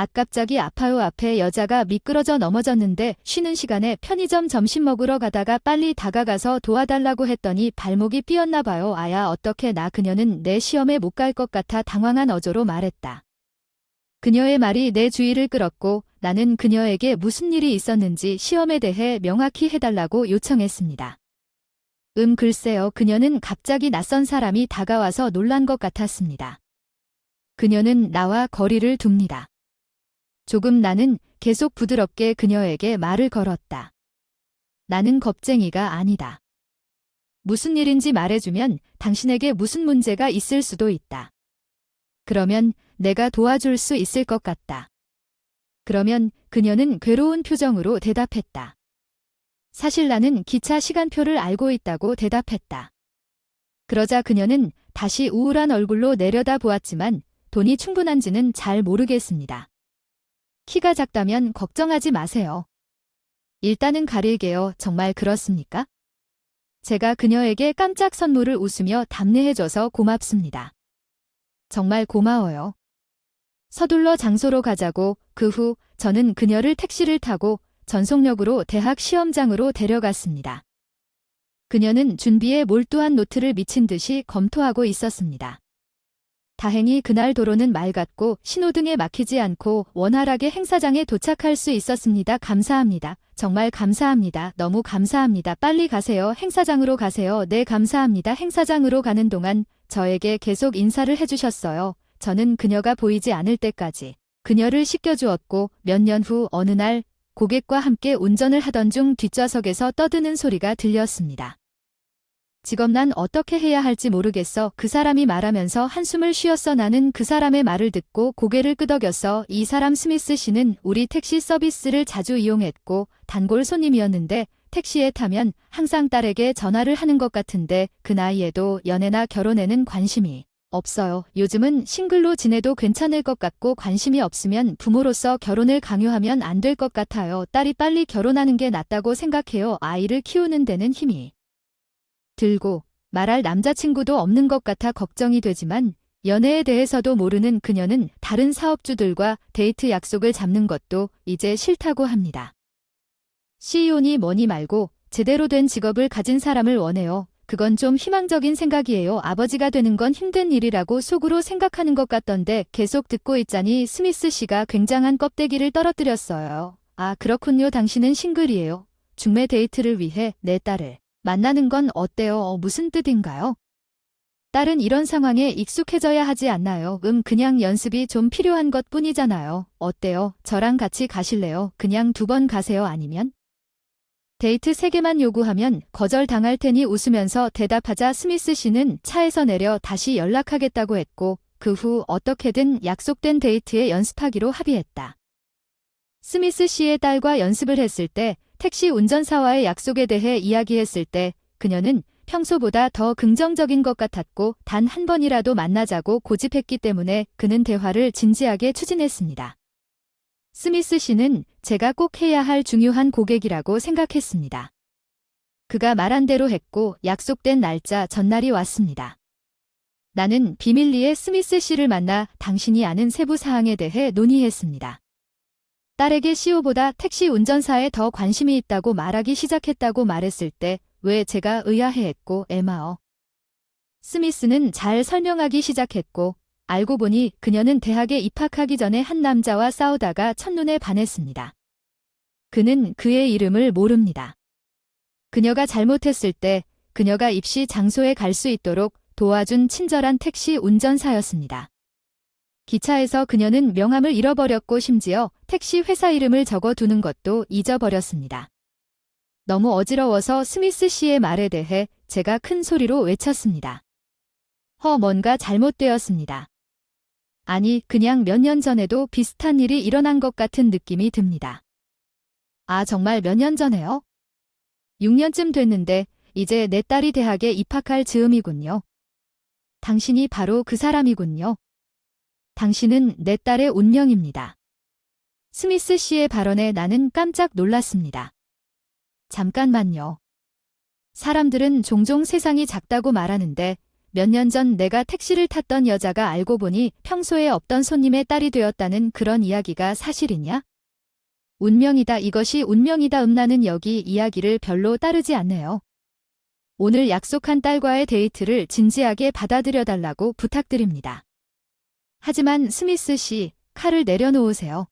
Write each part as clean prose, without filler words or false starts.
갑자기 아파요. 앞에 여자가 미끄러져 넘어졌는데 쉬는 시간에 편의점 점심 먹으러 가다가 빨리 다가가서 도와달라고 했더니 발목이 삐었나 봐요. 아야 어떡해. 그녀는 내 시험에 못 갈 것 같아 당황한 어조로 말했다. 그녀의 말이 내 주의를 끌었고 나는 그녀에게 무슨 일이 있었는지 시험에 대해 명확히 해달라고 요청했습니다. 글쎄요. 그녀는 갑자기 낯선 사람이 다가와서 놀란 것 같았습니다. 그녀는 나와 거리를 둡니다. 조금 나는 계속 부드럽게 그녀에게 말을 걸었다. 나는 겁쟁이가 아니다. 무슨 일인지 말해주면 당신에게 무슨 문제가 있을 수도 있다. 그러면 내가 도와줄 수 있을 것 같다. 그러면 그녀는 괴로운 표정으로 대답했다. 사실 나는 기차 시간표를 알고 있다고 대답했다. 그러자 그녀는 다시 우울한 얼굴로 내려다 보았지만 돈이 충분한지는 잘 모르겠습니다. 키가 작다면 걱정하지 마세요. 일단은 가릴게요. 정말 그렇습니까? 제가 그녀에게 깜짝 선물을 웃으며 답례해줘서 고맙습니다. 정말 고마워요. 서둘러 장소로 가자고. 그 후 저는 그녀를 택시를 타고 전속력으로 대학 시험장으로 데려갔습니다. 그녀는 준비에 몰두한 노트를 미친 듯이 검토하고 있었습니다. 다행히 그날 도로는 맑았고 신호등에 막히지 않고 원활하게 행사장에 도착할 수 있었습니다. 감사합니다. 정말 감사합니다. 너무 감사합니다. 빨리 가세요. 행사장으로 가세요. 네, 감사합니다. 행사장으로 가는 동안 저에게 계속 인사를 해주셨어요. 저는 그녀가 보이지 않을 때까지 그녀를 씻겨주었고 몇 년 후 어느 날 고객과 함께 운전을 하던 중 뒷좌석에서 떠드는 소리가 들렸습니다. 지금 난 어떻게 해야 할지 모르겠어. 그 사람이 말하면서 한숨을 쉬었어. 나는 그 사람의 말을 듣고 고개를 끄덕였어. 이 사람 스미스 씨는 우리 택시 서비스를 자주 이용했고 단골 손님이었는데 택시에 타면 항상 딸에게 전화를 하는 것 같은데 그 나이에도 연애나 결혼에는 관심이 없어요. 요즘은 싱글로 지내도 괜찮을 것 같고 관심이 없으면 부모로서 결혼을 강요하면 안 될 것 같아요. 딸이 빨리 결혼하는 게 낫다고 생각해요. 아이를 키우는 데는 힘이 들고 말할 남자친구도 없는 것 같아 걱정이 되지만 연애에 대해서도 모르는 그녀는 다른 사업주들과 데이트 약속을 잡는 것도 이제 싫다고 합니다. CEO니 뭐니 말고 제대로 된 직업을 가진 사람을 원해요. 그건 좀 희망적인 생각이에요. 아버지가 되는 건 힘든 일이라고 속으로 생각하는 것 같던데 계속 듣고 있자니 스미스 씨가 굉장한 껍데기를 떨어뜨렸어요. 아, 그렇군요. 당신은 싱글이에요. 중매 데이트를 위해 내 딸을 만나는 건 어때요? 무슨 뜻인가요? 딸은 이런 상황에 익숙해져야 하지 않나요? 그냥 연습이 좀 필요한 것 뿐이잖아요. 어때요? 저랑 같이 가실래요? 그냥 2번 가세요. 아니면? 데이트 3개만 요구하면 거절당할 테니 웃으면서 대답하자 스미스 씨는 차에서 내려 다시 연락하겠다고 했고 그 후 어떻게든 약속된 데이트에 연습하기로 합의했다. 스미스 씨의 딸과 연습을 했을 때 택시 운전사와의 약속에 대해 이야기했을 때 그녀는 평소보다 더 긍정적인 것 같았고 단 한 번이라도 만나자고 고집했기 때문에 그는 대화를 진지하게 추진했습니다. 스미스 씨는 제가 꼭 해야 할 중요한 고객이라고 생각했습니다. 그가 말한 대로 했고 약속된 날짜 전날이 왔습니다. 나는 비밀리에 스미스 씨를 만나 당신이 아는 세부 사항에 대해 논의했습니다. 딸에게 CEO보다 택시 운전사에 더 관심이 있다고 말하기 시작했다고 말했을 때 왜 제가 의아해했고 에마어. 스미스는 잘 설명하기 시작했고 알고 보니 그녀는 대학에 입학하기 전에 한 남자와 싸우다가 첫눈에 반했습니다. 그는 그의 이름을 모릅니다. 그녀가 잘못했을 때 그녀가 입시 장소에 갈 수 있도록 도와준 친절한 택시 운전사였습니다. 기차에서 그녀는 명함을 잃어버렸고 심지어 택시 회사 이름을 적어두는 것도 잊어버렸습니다. 너무 어지러워서 스미스 씨의 말에 대해 제가 큰 소리로 외쳤습니다. 뭔가 잘못되었습니다. 아니, 그냥 몇 년 전에도 비슷한 일이 일어난 것 같은 느낌이 듭니다. 아, 정말 몇 년 전에요? 6년쯤 됐는데 이제 내 딸이 대학에 입학할 즈음이군요. 당신이 바로 그 사람이군요. 당신은 내 딸의 운명입니다. 스미스 씨의 발언에 나는 깜짝 놀랐습니다. 잠깐만요. 사람들은 종종 세상이 작다고 말하는데 몇 년 전 내가 택시를 탔던 여자가 알고 보니 평소에 없던 손님의 딸이 되었다는 그런 이야기가 사실이냐? 운명이다. 이것이 운명이다. 나는 여기 이야기를 별로 따르지 않네요. 오늘 약속한 딸과의 데이트를 진지하게 받아들여달라고 부탁드립니다. 하지만 스미스 씨, 칼을 내려놓으세요.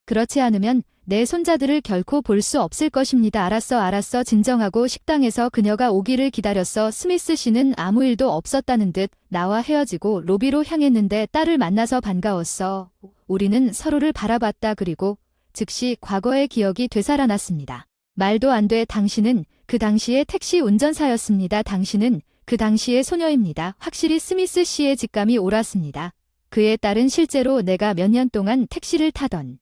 그렇지 않으면 내 손자들을 결코 볼 수 없을 것입니다. 알았어. 진정하고 식당에서 그녀가 오기를 기다렸어. 스미스 씨는 아무 일도 없었다는 듯 나와 헤어지고 로비로 향했는데 딸을 만나서 반가웠어. 우리는 서로를 바라봤다. 그리고 즉시 과거의 기억이 되살아났습니다. 말도 안 돼. 당신은 그 당시의 택시 운전사였습니다. 당신은 그 당시의 소녀입니다. 확실히 스미스 씨의 직감이 옳았습니다. 그의 딸은 실제로 내가 몇 년 동안 택시를 타던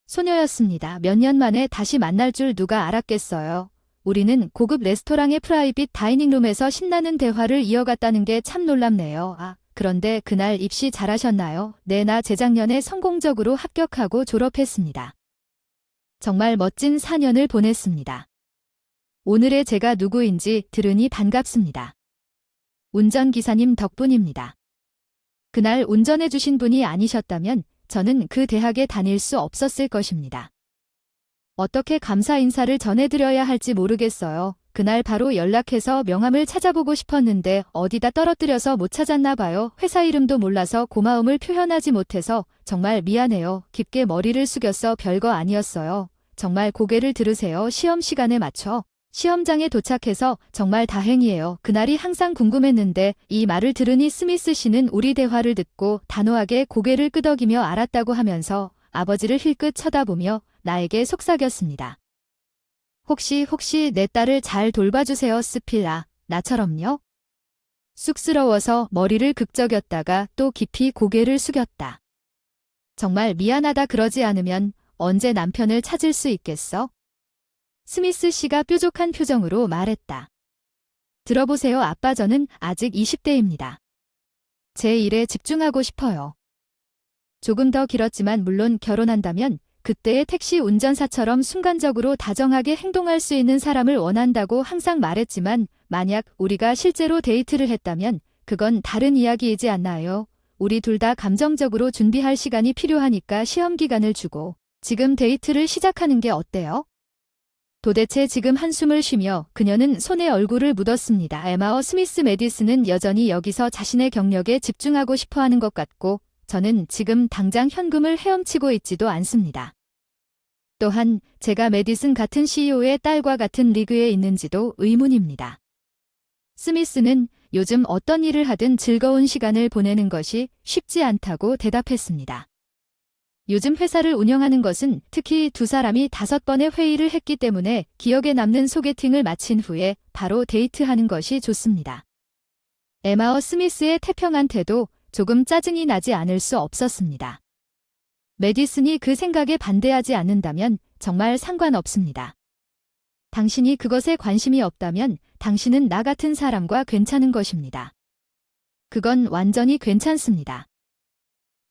소녀였습니다. 몇 년 만에 다시 만날 줄 누가 알았겠어요. 우리는 고급 레스토랑의 프라이빗 다이닝룸에서 신나는 대화를 이어갔다는 게 참 놀랍네요. 그런데 그날 입시 잘하셨나요? 네, 나 재작년에 성공적으로 합격하고 졸업했습니다. 정말 멋진 4년을 보냈습니다. 오늘의 제가 누구인지 들으니 반갑습니다. 운전기사님 덕분입니다. 그날 운전해주신 분이 아니셨다면 저는 그 대학에 다닐 수 없었을 것입니다. 어떻게 감사 인사를 전해드려야 할지 모르겠어요. 그날 바로 연락해서 명함을 찾아보고 싶었는데 어디다 떨어뜨려서 못 찾았나 봐요. 회사 이름도 몰라서 고마움을 표현하지 못해서 정말 미안해요. 깊게 머리를 숙였어. 별거 아니었어요. 정말 고개를 들으세요. 시험 시간에 맞춰 시험장에 도착해서 정말 다행이에요. 그날이 항상 궁금했는데 이 말을 들으니 스미스 씨는 우리 대화를 듣고 단호하게 고개를 끄덕이며 알았다고 하면서 아버지를 힐끗 쳐다보며 나에게 속삭였습니다. 혹시 내 딸을 잘 돌봐주세요. 스필라. 나처럼요? 쑥스러워서 머리를 극적였다가 또 깊이 고개를 숙였다. 정말 미안하다. 그러지 않으면 언제 남편을 찾을 수 있겠어? 스미스 씨가 뾰족한 표정으로 말했다. 들어보세요. 아빠, 저는 아직 20대입니다. 제 일에 집중하고 싶어요. 조금 더 길었지만 물론 결혼한다면 그때의 택시 운전사처럼 순간적으로 다정하게 행동할 수 있는 사람을 원한다고 항상 말했지만 만약 우리가 실제로 데이트를 했다면 그건 다른 이야기이지 않나요? 우리 둘 다 감정적으로 준비할 시간이 필요하니까 시험 기간을 주고 지금 데이트를 시작하는 게 어때요? 도대체 지금 한숨을 쉬며 그녀는 손에 얼굴을 묻었습니다. 에마어 스미스 메디슨은 여전히 여기서 자신의 경력에 집중하고 싶어하는 것 같고 저는 지금 당장 현금을 헤엄치고 있지도 않습니다. 또한 제가 메디슨 같은 CEO의 딸과 같은 리그에 있는지도 의문입니다. 스미스는 요즘 어떤 일을 하든 즐거운 시간을 보내는 것이 쉽지 않다고 대답했습니다. 요즘 회사를 운영하는 것은 특히 두 사람이 5번의 회의를 했기 때문에 기억에 남는 소개팅을 마친 후에 바로 데이트하는 것이 좋습니다. 에마어 스미스의 태평한 태도 조금 짜증이 나지 않을 수 없었습니다. 메디슨이 그 생각에 반대하지 않는다면 정말 상관없습니다. 당신이 그것에 관심이 없다면 당신은 나 같은 사람과 괜찮은 것입니다. 그건 완전히 괜찮습니다.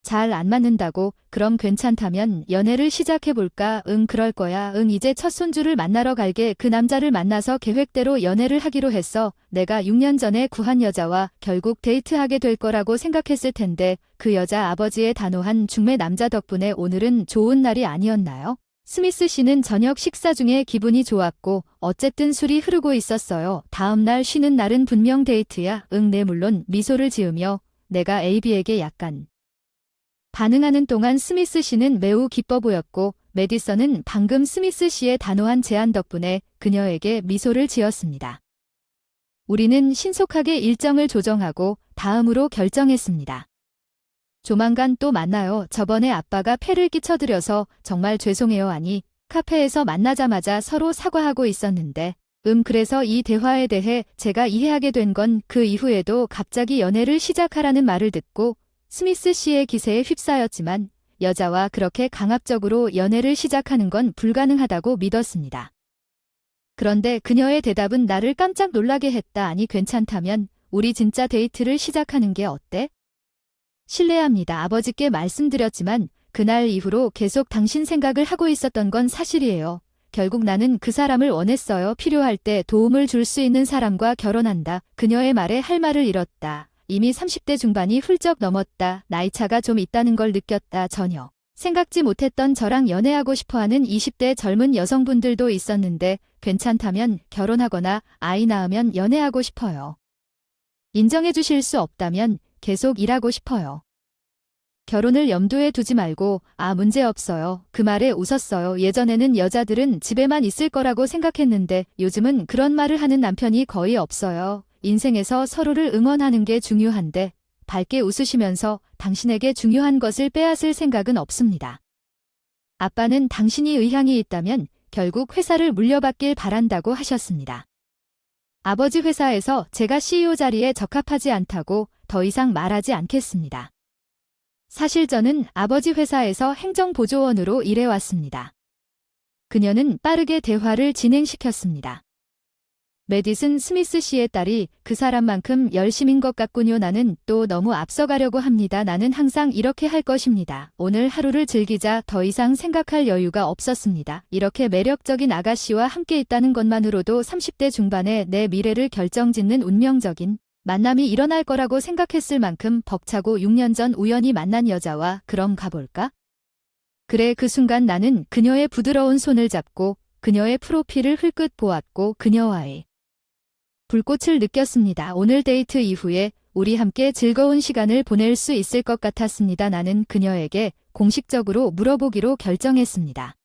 잘 안 맞는다고? 그럼 괜찮다면 연애를 시작해볼까? 응, 그럴 거야. 응, 이제 첫 손주를 만나러 갈게. 그 남자를 만나서 계획대로 연애를 하기로 했어. 내가 6년 전에 구한 여자와 결국 데이트하게 될 거라고 생각했을 텐데 그 여자 아버지의 단호한 중매 남자 덕분에 오늘은 좋은 날이 아니었나요? 스미스 씨는 저녁 식사 중에 기분이 좋았고 어쨌든 술이 흐르고 있었어요. 다음 날 쉬는 날은 분명 데이트야. 응, 네, 물론. 미소를 지으며 내가 AB에게 약간 반응하는 동안 스미스 씨는 매우 기뻐 보였고 메디슨은 방금 스미스 씨의 단호한 제안 덕분에 그녀에게 미소를 지었습니다. 우리는 신속하게 일정을 조정하고 다음으로 결정했습니다. 조만간 또 만나요. 저번에 아빠가 폐를 끼쳐드려서 정말 죄송해요. 아니, 카페에서 만나자마자 서로 사과하고 있었는데 그래서 이 대화에 대해 제가 이해하게 된 건 그 이후에도 갑자기 연애를 시작하라는 말을 듣고 스미스 씨의 기세에 휩싸였지만 여자와 그렇게 강압적으로 연애를 시작하는 건 불가능하다고 믿었습니다. 그런데 그녀의 대답은 나를 깜짝 놀라게 했다. 아니, 괜찮다면 우리 진짜 데이트를 시작하는 게 어때? 실례합니다. 아버지께 말씀드렸지만 그날 이후로 계속 당신 생각을 하고 있었던 건 사실이에요. 결국 나는 그 사람을 원했어요. 필요할 때 도움을 줄 수 있는 사람과 결혼한다. 그녀의 말에 할 말을 잃었다. 이미 30대 중반이 훌쩍 넘었다. 나이차가 좀 있다는 걸 느꼈다. 전혀 생각지 못했던 저랑 연애하고 싶어하는 20대 젊은 여성분들도 있었는데 괜찮다면 결혼하거나 아이 낳으면 연애하고 싶어요. 인정해 주실 수 없다면 계속 일하고 싶어요. 결혼을 염두에 두지 말고 문제 없어요. 그 말에 웃었어요. 예전에는 여자들은 집에만 있을 거라고 생각했는데 요즘은 그런 말을 하는 남편이 거의 없어요. 인생에서 서로를 응원하는 게 중요한데 밝게 웃으시면서 당신에게 중요한 것을 빼앗을 생각은 없습니다. 아빠는 당신이 의향이 있다면 결국 회사를 물려받길 바란다고 하셨습니다. 아버지 회사에서 제가 CEO 자리에 적합하지 않다고 더 이상 말하지 않겠습니다. 사실 저는 아버지 회사에서 행정보조원으로 일해왔습니다. 그녀는 빠르게 대화를 진행시켰습니다. 메디슨 스미스 씨의 딸이 그 사람만큼 열심인 것 같군요. 나는 또 너무 앞서가려고 합니다. 나는 항상 이렇게 할 것입니다. 오늘 하루를 즐기자. 더 이상 생각할 여유가 없었습니다. 이렇게 매력적인 아가씨와 함께 있다는 것만으로도 30대 중반에 내 미래를 결정짓는 운명적인 만남이 일어날 거라고 생각했을 만큼 벅차고 6년 전 우연히 만난 여자와 그럼 가볼까? 그래, 그 순간 나는 그녀의 부드러운 손을 잡고 그녀의 프로필을 흘끗 보았고 그녀와의 불꽃을 느꼈습니다. 오늘 데이트 이후에 우리 함께 즐거운 시간을 보낼 수 있을 것 같았습니다. 나는 그녀에게 공식적으로 물어보기로 결정했습니다.